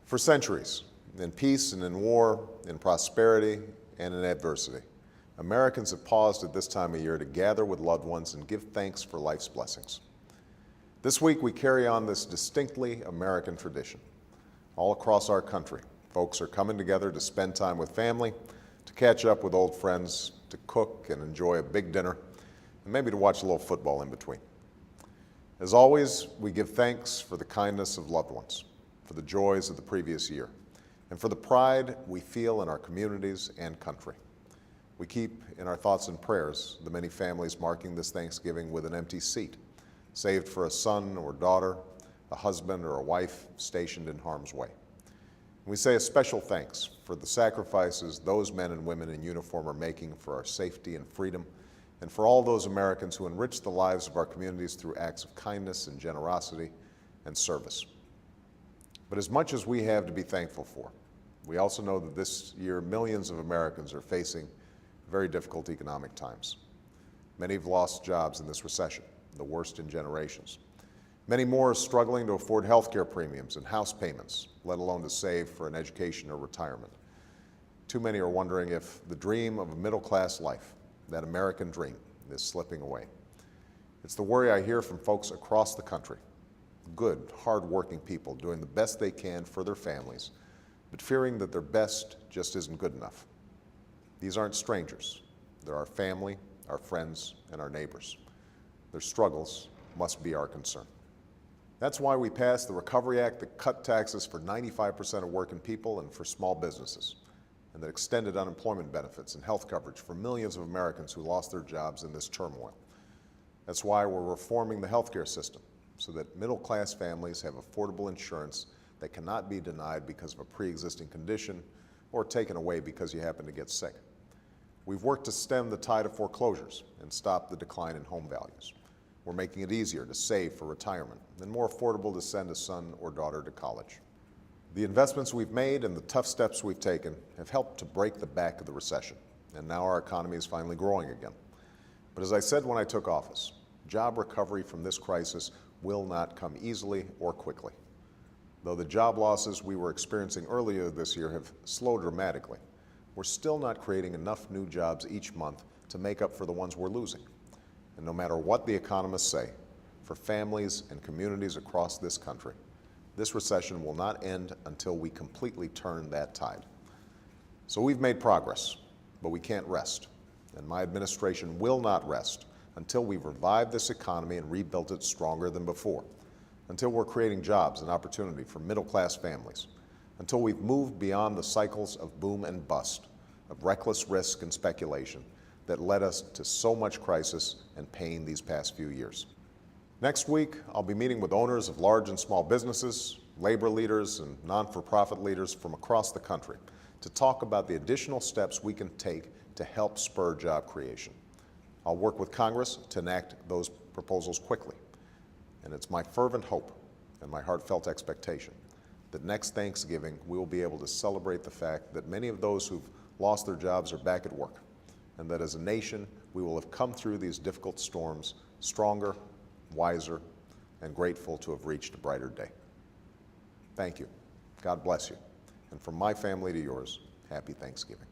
For centuries, in peace and in war, in prosperity and in adversity, Americans have paused at this time of year to gather with loved ones and give thanks for life's blessings. This week, we carry on this distinctly American tradition. All across our country, folks are coming together to spend time with family, to catch up with old friends, to cook and enjoy a big dinner, and maybe to watch a little football in between. As always, we give thanks for the kindness of loved ones, for the joys of the previous year, and for the pride we feel in our communities and country. We keep in our thoughts and prayers the many families marking this Thanksgiving with an empty seat, saved for a son or daughter, a husband or a wife stationed in harm's way. We say a special thanks for the sacrifices those men and women in uniform are making for our safety and freedom, and for all those Americans who enrich the lives of our communities through acts of kindness and generosity and service. But as much as we have to be thankful for, we also know that this year millions of Americans are facing very difficult economic times. Many have lost jobs in this recession, the worst in generations. Many more are struggling to afford health care premiums and house payments, let alone to save for an education or retirement. Too many are wondering if the dream of a middle-class life, that American dream, is slipping away. It's the worry I hear from folks across the country. Good, hard-working people doing the best they can for their families, but fearing that their best just isn't good enough. These aren't strangers. They're our family, our friends, and our neighbors. Their struggles must be our concern. That's why we passed the Recovery Act that cut taxes for 95% of working people and for small businesses, and that extended unemployment benefits and health coverage for millions of Americans who lost their jobs in this turmoil. That's why we're reforming the healthcare system, so that middle-class families have affordable insurance that cannot be denied because of a pre-existing condition or taken away because you happen to get sick. We've worked to stem the tide of foreclosures and stop the decline in home values. We're making it easier to save for retirement and more affordable to send a son or daughter to college. The investments we've made and the tough steps we've taken have helped to break the back of the recession, and now our economy is finally growing again. But as I said when I took office, job recovery from this crisis will not come easily or quickly. Though the job losses we were experiencing earlier this year have slowed dramatically, we're still not creating enough new jobs each month to make up for the ones we're losing. And no matter what the economists say, for families and communities across this country, this recession will not end until we completely turn that tide. So we've made progress, but we can't rest. And my administration will not rest until we've revived this economy and rebuilt it stronger than before, until we're creating jobs and opportunity for middle-class families, until we've moved beyond the cycles of boom and bust, of reckless risk and speculation that led us to so much crisis and pain these past few years. Next week, I'll be meeting with owners of large and small businesses, labor leaders, and non-for-profit leaders from across the country to talk about the additional steps we can take to help spur job creation. I'll work with Congress to enact those proposals quickly. And it's my fervent hope and my heartfelt expectation that next Thanksgiving we will be able to celebrate the fact that many of those who've lost their jobs are back at work, and that as a nation we will have come through these difficult storms stronger, wiser, and grateful to have reached a brighter day. Thank you. God bless you. And from my family to yours, happy Thanksgiving.